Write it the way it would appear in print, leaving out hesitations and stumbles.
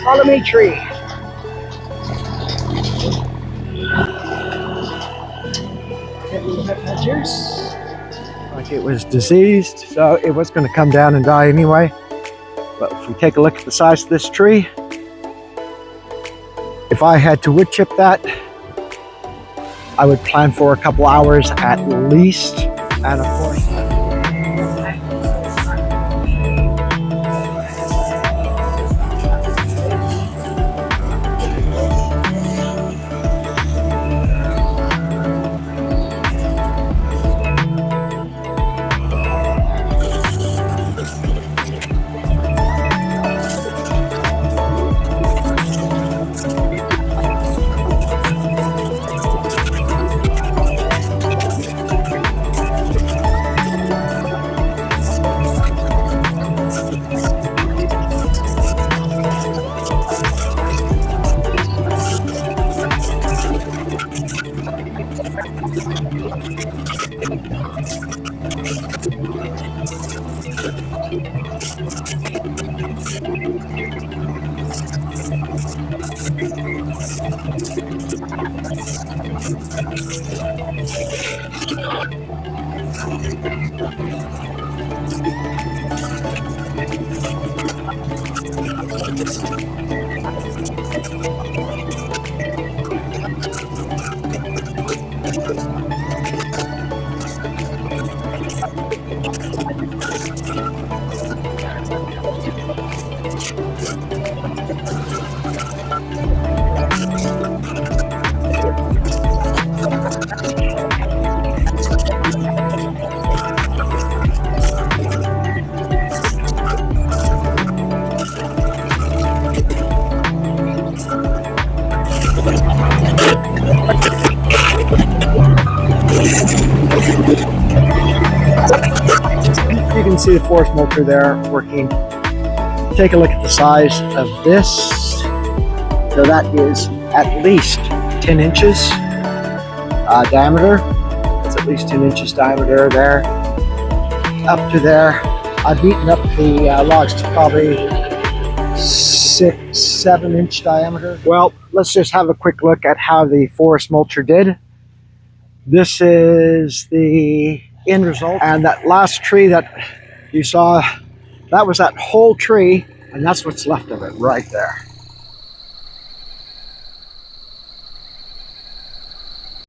Follow me, tree. Like it was diseased, so it was going to come down and die anyway. But if we take a look at the size of this tree, if I had to wood chip that, I would plan for a couple hours at least, and of course, you can see the forest mulcher there working. Take a look at the size of this. So that is at least 10 inches diameter. That's at least 10 inches diameter there. Up to there. I've beaten up the logs to probably 6-7 inch diameter. Well, let's just have a quick look at how the forest mulcher did. This is the end result, and that last tree that you saw, that was that whole tree, and that's what's left of it right there.